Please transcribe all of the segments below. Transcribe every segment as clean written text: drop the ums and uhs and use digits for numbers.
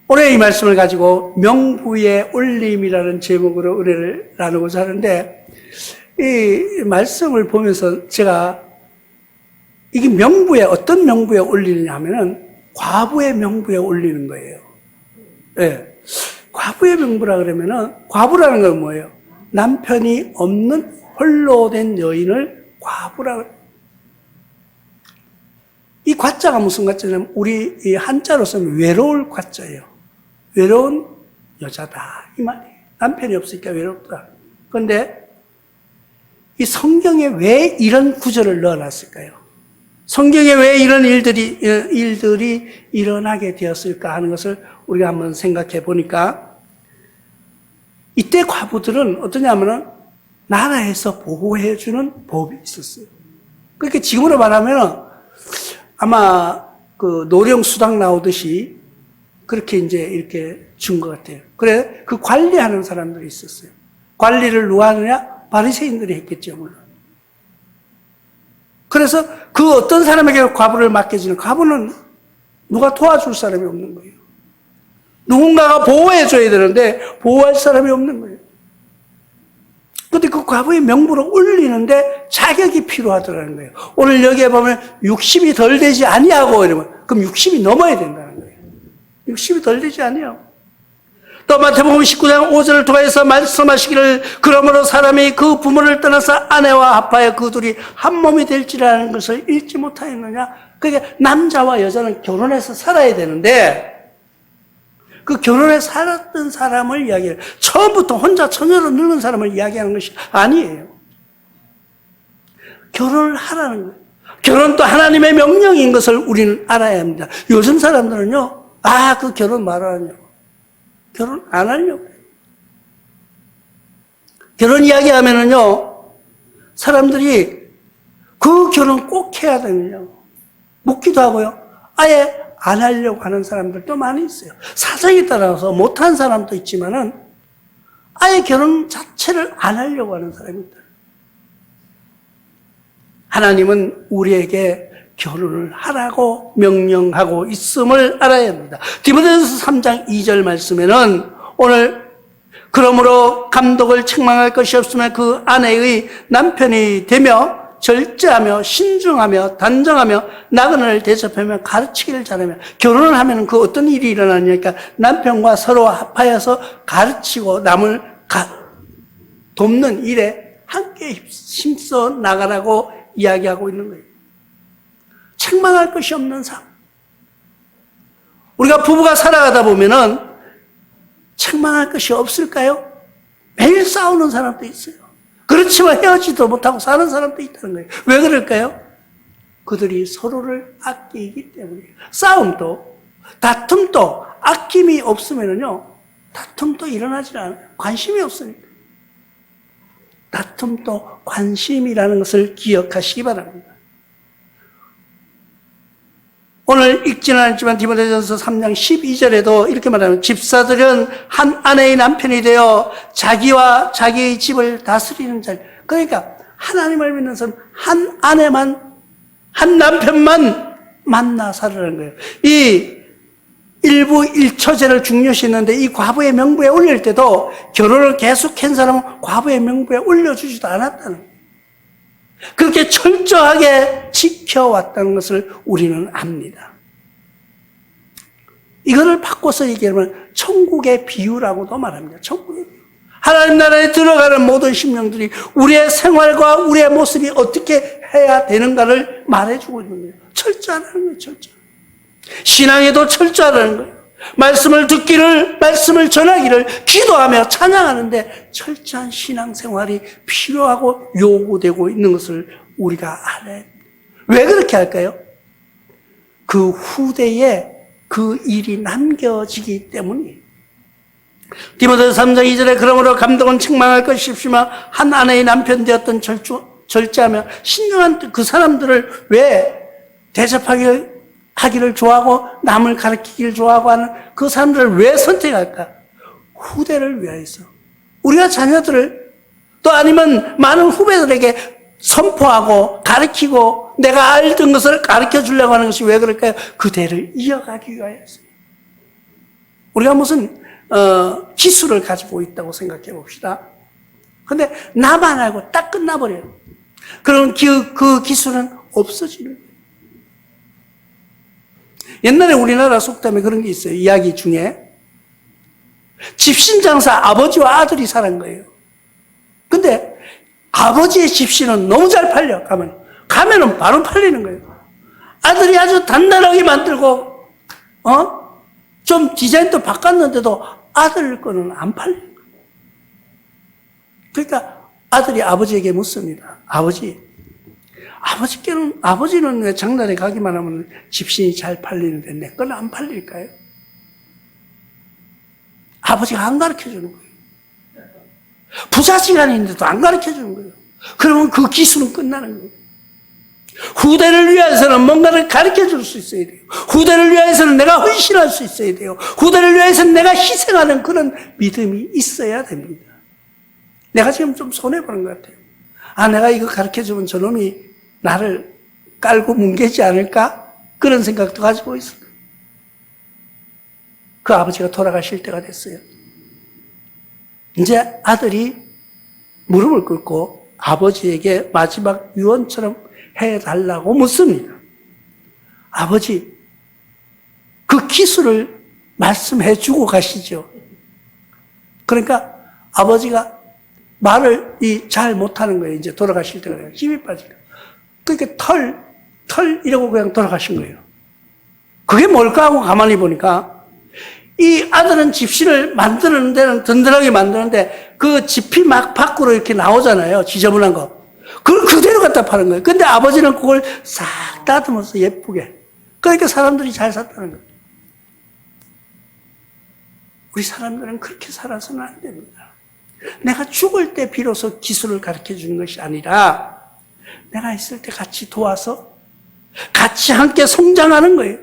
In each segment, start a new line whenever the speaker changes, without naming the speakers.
오늘 이 말씀을 가지고 명부의 올림이라는 제목으로 은혜를 나누고자 하는데, 이 말씀을 보면서 제가 이게 명부에, 어떤 명부에 올리느냐 하면은 과부의 명부에 올리는 거예요. 예. 과부의 명부라 그러면은, 과부라는 건 뭐예요? 남편이 없는 홀로 된 여인을 과부라 그래요. 이 과자가 무슨 과자냐면, 우리 이 한자로서는 외로울 과자예요. 외로운 여자다, 이 말이에요. 남편이 없으니까 외롭다. 그런데 이 성경에 왜 이런 구절을 넣어놨을까요? 성경에 왜 이런 일들이 일어나게 되었을까 하는 것을 우리가 한번 생각해 보니까, 이때 과부들은 어떠냐면은 나라에서 보호해주는 법이 있었어요. 그렇게 지금으로 말하면은 아마 그 노령수당 나오듯이 그렇게 이제 이렇게 준 것 같아요. 그래, 그 관리하는 사람들이 있었어요. 관리를 누가 하느냐? 바리새인들이 했겠죠, 물론. 그래서 그 어떤 사람에게 과부를 맡겨주는, 과부는 누가 도와줄 사람이 없는 거예요. 누군가가 보호해줘야 되는데 보호할 사람이 없는 거예요. 그런데 그 과부의 명부를 올리는데 자격이 필요하더라는 거예요. 오늘 여기에 보면 60이 덜 되지 아니하고 이러면, 그럼 60이 넘어야 된다는 거예요. 60이 덜 되지 아니하고. 또 마태복음 19장 5절을 통해서 말씀하시기를, 그러므로 사람이 그 부모를 떠나서 아내와 합하여 그 둘이 한 몸이 될지라는 것을 읽지 못하였느냐. 그러니까 남자와 여자는 결혼해서 살아야 되는데, 그 결혼해 살았던 사람을 이야기해요. 처음부터 혼자 처녀로 늙은 사람을 이야기하는 것이 아니에요. 결혼을 하라는 거예요. 결혼도 하나님의 명령인 것을 우리는 알아야 합니다. 요즘 사람들은요, 그 결혼 말하냐고. 결혼 안 하려고 해요. 결혼 이야기하면은요, 사람들이 그 결혼 꼭 해야 되느냐고 묻기도 하고요. 아예 안 하려고 하는 사람들도 많이 있어요. 사정에 따라서 못한 사람도 있지만은 아예 결혼 자체를 안 하려고 하는 사람이 있다. 하나님은 우리에게 결혼을 하라고 명령하고 있음을 알아야 합니다. 디모데전서 3장 2절 말씀에는 오늘 그러므로 감독을 책망할 것이 없으면 그 아내의 남편이 되며 절제하며 신중하며 단정하며 나그네를 대접하며 가르치기를 잘하며, 결혼을 하면 그 어떤 일이 일어나냐니까 남편과 서로 합하여서 가르치고 남을 돕는 일에 함께 힘써 나가라고 이야기하고 있는 거예요. 책망할 것이 없는 삶. 우리가 부부가 살아가다 보면은 책망할 것이 없을까요? 매일 싸우는 사람도 있어요. 그렇지만 헤어지도 못하고 사는 사람도 있다는 거예요. 왜 그럴까요? 그들이 서로를 아끼기 때문이에요. 싸움도, 다툼도 아낌이 없으면요, 다툼도 일어나지 않아요. 관심이 없으니까. 다툼도 관심이라는 것을 기억하시기 바랍니다. 오늘 읽지는 않지만 디모데전서 3장 12절에도 이렇게 말하면, 집사들은 한 아내의 남편이 되어 자기와 자기의 집을 다스리는 자. 그러니까 하나님을 믿는 사람 한 아내만, 한 남편만 만나 살으라는 거예요. 이 일부 1처제를 중요시했는데 이 과부의 명부에 올릴 때도 결혼을 계속한 사람은 과부의 명부에 올려주지도 않았다는 거예요. 그렇게 철저하게 지켜왔다는 것을 우리는 압니다. 이거를 바꿔서 얘기하면 천국의 비유라고도 말합니다. 천국의 비유. 하나님 나라에 들어가는 모든 심령들이 우리의 생활과 우리의 모습이 어떻게 해야 되는가를 말해주고 있는 거예요. 철저하라는 거예요. 철저. 신앙에도 철저하라는 거예요. 말씀을 듣기를, 말씀을 전하기를 기도하며 찬양하는데 철저한 신앙생활이 필요하고 요구되고 있는 것을 우리가 알아야 합니다. 왜 그렇게 할까요? 그 후대에 그 일이 남겨지기 때문이에요. 디모데전서 3장 2절에 그러므로 감독은 책망할 것이 없지만 한 아내의 남편 되었던 절제하며 신중한 그 사람들을 왜 대접하기를 좋아하고 남을 가르치기를 좋아하고 하는 그 사람들을 왜 선택할까? 후대를 위해서. 우리가 자녀들을 또 아니면 많은 후배들에게 선포하고 가르치고 내가 알던 것을 가르쳐 주려고 하는 것이 왜 그럴까요? 그 대를 이어가기 위하여서. 우리가 무슨 기술을 가지고 있다고 생각해 봅시다. 근데 나만 알고 딱 끝나버려요. 그럼 그 기술은 없어지는 거예요. 옛날에 우리나라 속담에 그런 게 있어요. 이야기 중에. 집신장사 아버지와 아들이 살은 거예요. 근데 아버지의 집신은 너무 잘 팔려, 가면은 바로 팔리는 거예요. 아들이 아주 단단하게 만들고, 좀 디자인도 바꿨는데도 아들 거는 안 팔리는 거예요. 그러니까 아들이 아버지에게 묻습니다. 아버지는 왜 장날에 가기만 하면 집신이 잘 팔리는데 내 거는 안 팔릴까요? 아버지가 안 가르쳐 주는 거예요. 부자지간이 있는데도 안 가르쳐 주는 거예요. 그러면 그 기술은 끝나는 거예요. 후대를 위해서는 뭔가를 가르쳐 줄 수 있어야 돼요. 후대를 위해서는 내가 헌신할 수 있어야 돼요. 후대를 위해서는 내가 희생하는 그런 믿음이 있어야 됩니다. 내가 지금 좀 손해보는 것 같아요. 내가 이거 가르쳐 주면 저놈이 나를 깔고 뭉개지 않을까? 그런 생각도 가지고 있어요. 그 아버지가 돌아가실 때가 됐어요. 이제 아들이 무릎을 꿇고 아버지에게 마지막 유언처럼 해달라고 묻습니다. 아버지, 그 기술을 말씀해 주고 가시죠. 그러니까 아버지가 말을 잘 못하는 거예요. 이제 돌아가실 때가 돼요. 힘이 빠지고. 그러니까 털 이러고 그냥 돌아가신 거예요. 그게 뭘까 하고 가만히 보니까 이 아들은 집신을 만드는 데는 든든하게 만드는데 그 집이 막 밖으로 이렇게 나오잖아요. 지저분한 거. 그걸 그대로 갖다 파는 거예요. 근데 아버지는 그걸 싹 다듬어서 예쁘게. 그러니까 사람들이 잘 샀다는 거예요. 우리 사람들은 그렇게 살아서는 안 됩니다. 내가 죽을 때 비로소 기술을 가르쳐 주는 것이 아니라 내가 있을 때 같이 도와서 같이 함께 성장하는 거예요.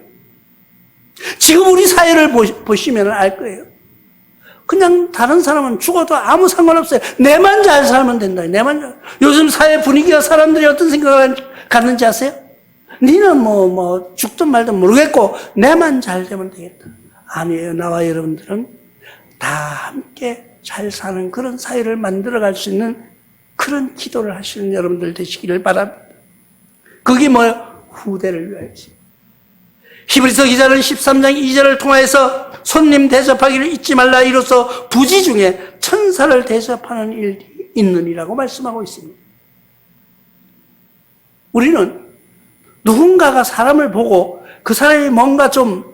지금 우리 사회를 보시면 알 거예요. 그냥 다른 사람은 죽어도 아무 상관없어요. 내만 잘 살면 된다. 요즘 사회 분위기가 사람들이 어떤 생각을 갖는지 아세요? 니는 죽든 말든 모르겠고 내만 잘 되면 되겠다. 아니에요. 나와 여러분들은 다 함께 잘 사는 그런 사회를 만들어갈 수 있는 그런 기도를 하시는 여러분들 되시기를 바랍니다. 그게 뭐예요? 후대를 위하여서. 히브리서 기자는 13장 2절을 통하여서 손님 대접하기를 잊지 말라. 이로써 부지 중에 천사를 대접하는 일이 있느니라고 말씀하고 있습니다. 우리는 누군가가 사람을 보고 그 사람이 뭔가 좀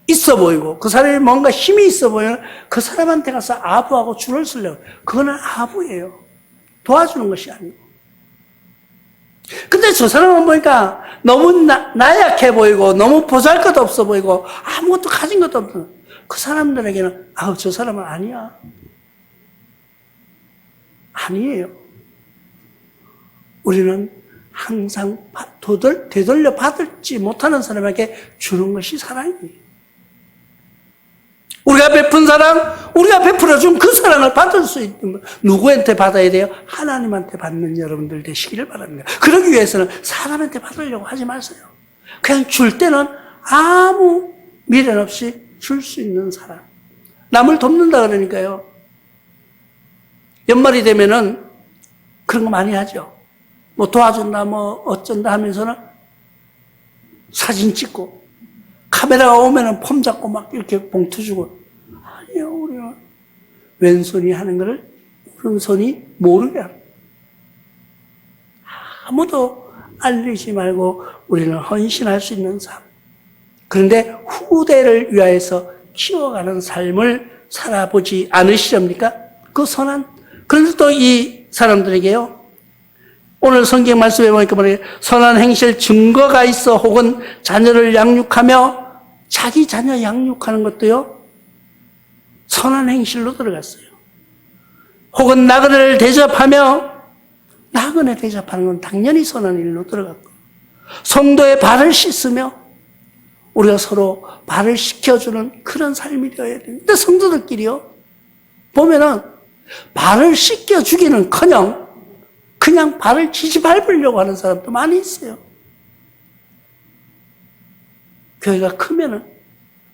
있어 보이고 그 사람이 뭔가 힘이 있어 보이면 그 사람한테 가서 아부하고 줄을 서려고. 그거는 아부예요. 도와주는 것이 아니고. 근데 저 사람은 보니까 너무 나약해 보이고 너무 보잘것없어 보이고 아무것도 가진 것도 없어. 그 사람들에게는 저 사람은 아니야. 아니에요. 우리는 항상 되돌려 받지 못하는 사람에게 주는 것이 사랑이에요. 우리가 베푼 사랑, 우리가 베풀어준 그 사랑을 받을 수 있는, 누구한테 받아야 돼요? 하나님한테 받는 여러분들 되시기를 바랍니다. 그러기 위해서는 사람한테 받으려고 하지 마세요. 그냥 줄 때는 아무 미련 없이 줄 수 있는 사람. 남을 돕는다 그러니까요. 연말이 되면은 그런 거 많이 하죠. 도와준다, 어쩐다 하면서는 사진 찍고, 카메라가 오면은 폼 잡고 막 이렇게 봉투 주고. 아니요, 우리는 왼손이 하는 것을 오른손이 모르게 합니다. 아무도 알리지 말고 우리는 헌신할 수 있는 삶. 그런데 후대를 위하여서 키워가는 삶을 살아보지 않으시렵니까? 그 선한. 그런데 또 이 사람들에게요. 오늘 성경 말씀에 보니까 뭐래요? 선한 행실 증거가 있어 혹은 자녀를 양육하며 자기 자녀 양육하는 것도요. 선한 행실로 들어갔어요. 혹은 나그네를 대접하며 나그네 대접하는 건 당연히 선한 일로 들어갔고 성도의 발을 씻으며 우리가 서로 발을 씻겨주는 그런 삶이 되어야 됩니다. 근데 성도들끼리요. 보면은 발을 씻겨주기는커녕 그냥 발을 지지 밟으려고 하는 사람도 많이 있어요. 교회가 크면은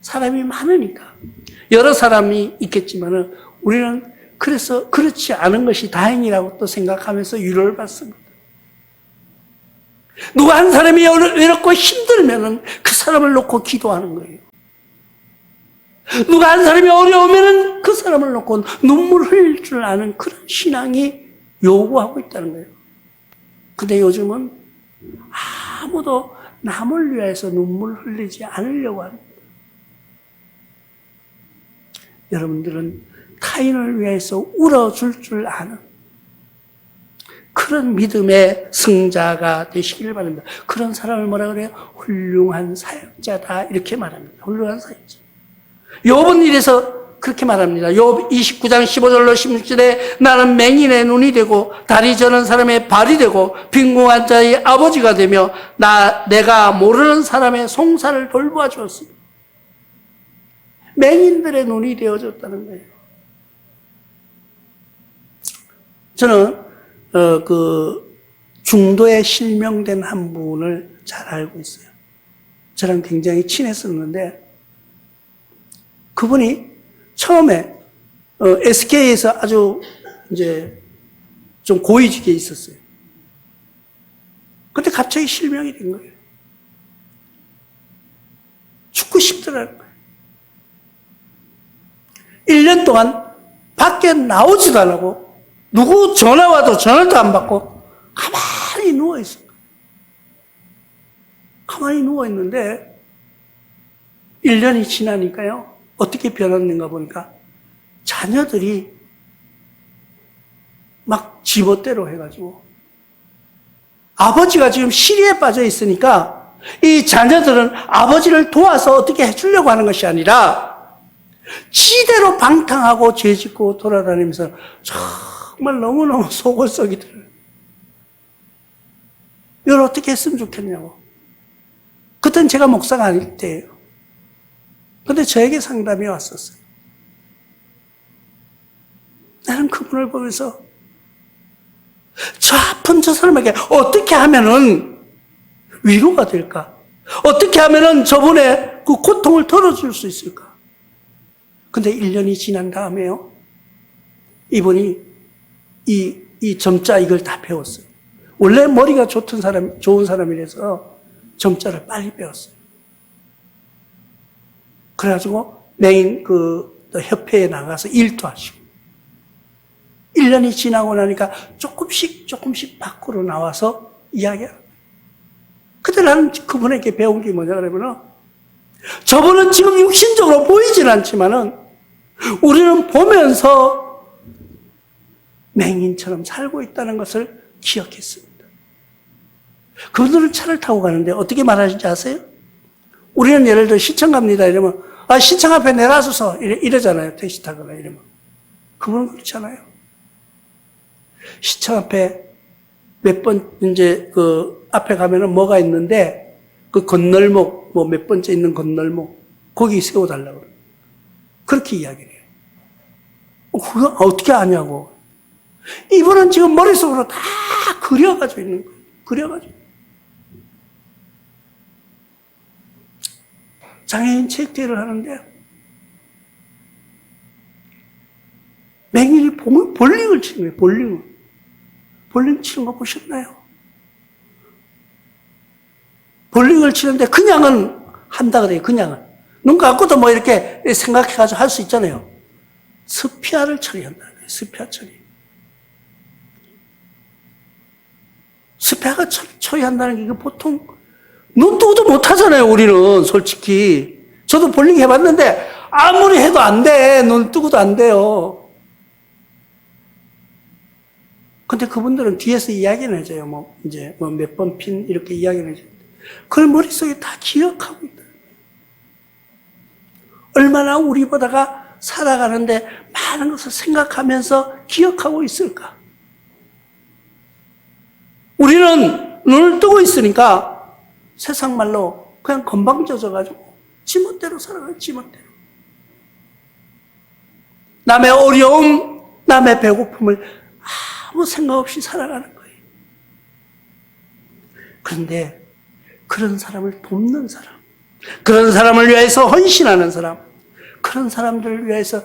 사람이 많으니까. 여러 사람이 있겠지만은 우리는 그래서 그렇지 않은 것이 다행이라고 또 생각하면서 위로를 받습니다. 누가 한 사람이 외롭고 힘들면은 그 사람을 놓고 기도하는 거예요. 누가 한 사람이 어려우면은 그 사람을 놓고 눈물 흘릴 줄 아는 그런 신앙이 요구하고 있다는 거예요. 근데 요즘은 아무도 남을 위해서 눈물 흘리지 않으려고 합니다. 여러분들은 타인을 위해서 울어줄 줄 아는 그런 믿음의 승자가 되시길 바랍니다. 그런 사람을 뭐라 그래요? 훌륭한 사역자다 이렇게 말합니다. 훌륭한 사역자. 욥은 이래서 그렇게 말합니다. 욥 29장 15절로 16절에 나는 맹인의 눈이 되고 다리 저는 사람의 발이 되고 빈궁한 자의 아버지가 되며 내가 모르는 사람의 송사를 돌보아 주었습니다. 맹인들의 눈이 되어줬다는 거예요. 저는 중도에 실명된 한 분을 잘 알고 있어요. 저랑 굉장히 친했었는데 그분이 처음에 SK에서 아주 이제 좀 고위직에 있었어요. 근데 갑자기 실명이 된 거예요. 죽고 싶더라는 거예요. 1년 동안 밖에 나오지도 안 하고 누구 전화 와도 전화도 안 받고 가만히 누워있어요. 가만히 누워있는데 1년이 지나니까요. 어떻게 변했는가 보니까 자녀들이 막 지멋대로 해가지고 아버지가 지금 시리에 빠져 있으니까 이 자녀들은 아버지를 도와서 어떻게 해주려고 하는 것이 아니라 지대로 방탕하고 죄짓고 돌아다니면서 정말 너무너무 속을 썩이더라고요. 이걸 어떻게 했으면 좋겠냐고. 그땐 제가 목사가 아닐 때예요. 근데 저에게 상담이 왔었어요. 나는 그분을 보면서 저 아픈 저 사람에게 어떻게 하면은 위로가 될까? 어떻게 하면은 저분의 그 고통을 덜어줄 수 있을까? 근데 1년이 지난 다음에요. 이분이 이 점자 이걸 다 배웠어요. 원래 머리가 좋은 사람이라서 점자를 빨리 배웠어요. 그래가지고 맹인 협회에 나가서 일도 하시고 1년이 지나고 나니까 조금씩 밖으로 나와서 이야기하는 거예요. 그때 나는 그분에게 배운 게 뭐냐 그러면은 저분은 지금 육신적으로 보이진 않지만은 우리는 보면서 맹인처럼 살고 있다는 것을 기억했습니다. 그분들은 차를 타고 가는데 어떻게 말하는지 아세요? 우리는 예를 들어 시청 갑니다 이러면 시청 앞에 내놔서서 이러잖아요. 택시 타거나 이러면. 그분은 그렇잖아요. 시청 앞에 몇 번 이제 앞에 가면은 뭐가 있는데 그 건널목 몇 번째 있는 건널목 거기 세워달라고 그래요. 그렇게 이야기를 해요. 그거 어떻게 아냐고. 이분은 지금 머릿속으로 다 그려가지고 있는 거예요. 그려가지고. 장애인 체육대회를 하는데 맹인이 볼링을 치는 거예요. 볼링 치는 거 보셨나요? 볼링을 치는데 그냥은 한다 그래요. 그냥은. 눈 감고도 뭐 이렇게 생각해가지고 할 수 있잖아요. 스피아를 처리한다는 거예요. 스피아 처리. 스피아가 처리한다는 게 이거 보통 눈 뜨고도 못 하잖아요, 우리는, 솔직히. 저도 볼링 해봤는데, 아무리 해도 안 돼. 눈 뜨고도 안 돼요. 근데 그분들은 뒤에서 이야기는 해줘요. 몇 번 핀, 이렇게 이야기를 해줘요. 그걸 머릿속에 다 기억하고 있다. 얼마나 우리보다가 살아가는데 많은 것을 생각하면서 기억하고 있을까? 우리는 눈을 뜨고 있으니까 세상 말로 그냥 건방져져가지고 지멋대로 살아가요. 지멋대로. 남의 어려움, 남의 배고픔을 아무 생각 없이 살아가는 거예요. 그런데 그런 사람을 돕는 사람, 그런 사람을 위해서 헌신하는 사람, 그런 사람들을 위해서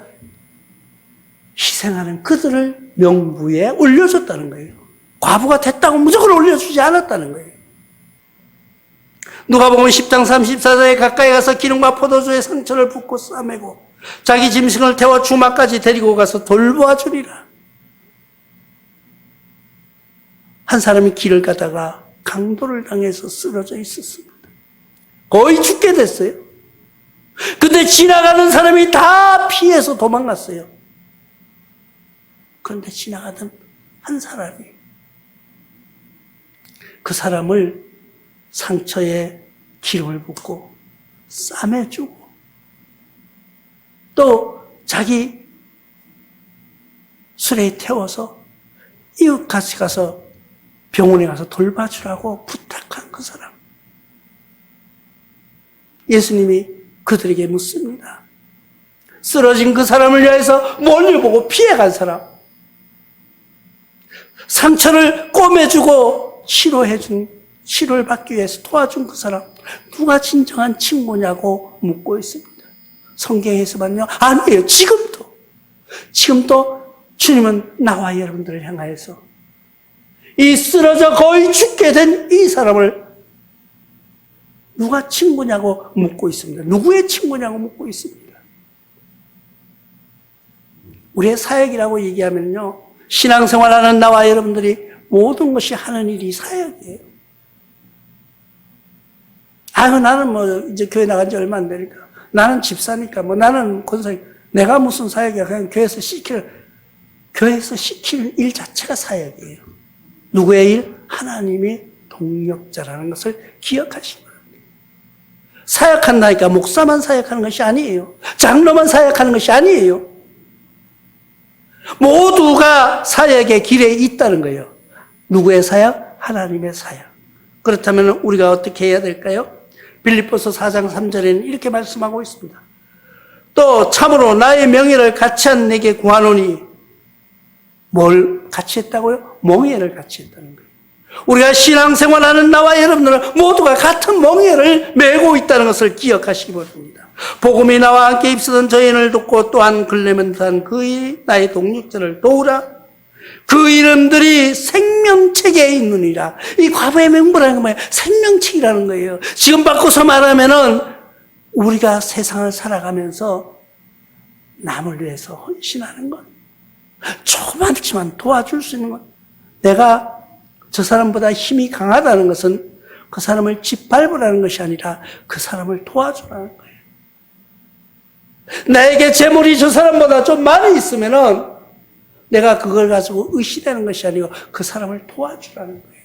희생하는 그들을 명부에 올려줬다는 거예요. 과부가 됐다고 무조건 올려주지 않았다는 거예요. 누가복음 10장 34절에 가까이 가서 기름과 포도주의 상처를 붓고 싸매고 자기 짐승을 태워 주막까지 데리고 가서 돌보아 주리라. 한 사람이 길을 가다가 강도를 당해서 쓰러져 있었습니다. 거의 죽게 됐어요. 근데 지나가는 사람이 다 피해서 도망갔어요. 그런데 지나가던 한 사람이 그 사람을 상처에 기름을 붓고 싸매주고 또 자기 수레에 태워서 이웃같이 가서 병원에 가서 돌봐주라고 부탁한 그 사람. 예수님이 그들에게 묻습니다. 쓰러진 그 사람을 위해서 멀리 보고 피해간 사람, 상처를 꼬매주고 치료를 받기 위해서 도와준 그 사람, 누가 진정한 친구냐고 묻고 있습니다. 성경에서만요, 아니에요. 지금도 주님은 나와 여러분들을 향하여서 이 쓰러져 거의 죽게 된 이 사람을 누가 친구냐고 묻고 있습니다. 누구의 친구냐고 묻고 있습니다. 우리의 사역이라고 얘기하면요, 신앙생활하는 나와 여러분들이 모든 것이 하는 일이 사역이에요. 나는 이제 교회 나간 지 얼마 안 되니까, 나는 집사니까, 나는 권사님, 내가 무슨 사역이야. 그냥 교회에서 시킬 일 자체가 사역이에요. 누구의 일? 하나님이 동력자라는 것을 기억하시기 바랍니다. 사역한다니까 목사만 사역하는 것이 아니에요. 장로만 사역하는 것이 아니에요. 모두가 사역의 길에 있다는 거예요. 누구의 사역? 하나님의 사역. 그렇다면 우리가 어떻게 해야 될까요? 빌립보서 4장 3절에는 이렇게 말씀하고 있습니다. 또 참으로 나의 명예를 같이한 내게 구하노니, 뭘 같이 했다고요? 멍에를 같이 했다는 거예요. 우리가 신앙생활하는 나와 여러분들은 모두가 같은 멍에를 메고 있다는 것을 기억하시기 바랍니다. 복음이 나와 함께 입쓰던 저희를 돕고 또한 글레멘트한 그의 나의 동력자를 도우라. 그 이름들이 생명책에 있느니라. 이 과부의 명부라는 건 뭐예요? 생명책이라는 거예요. 지금 바꿔서 말하면은 우리가 세상을 살아가면서 남을 위해서 헌신하는 것, 조그맣지만 도와줄 수 있는 것. 내가 저 사람보다 힘이 강하다는 것은 그 사람을 짓밟으라는 것이 아니라 그 사람을 도와주라는 거예요. 나에게 재물이 저 사람보다 좀 많이 있으면은 내가 그걸 가지고 의시되는 것이 아니고 그 사람을 도와주라는 거예요.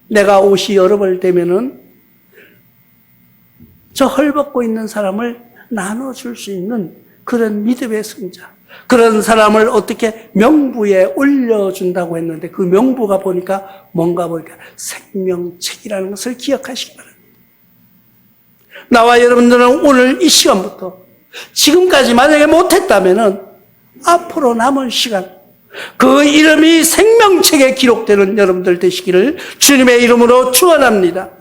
내가 옷이 여러 벌 되면은 저 헐벗고 있는 사람을 나눠줄 수 있는 그런 믿음의 승자, 그런 사람을 어떻게 명부에 올려준다고 했는데 그 명부가 보니까 생명책이라는 것을 기억하시기 바랍니다. 나와 여러분들은 오늘 이 시간부터 지금까지 만약에 못했다면은 앞으로 남은 시간 그 이름이 생명책에 기록되는 여러분들 되시기를 주님의 이름으로 축원합니다.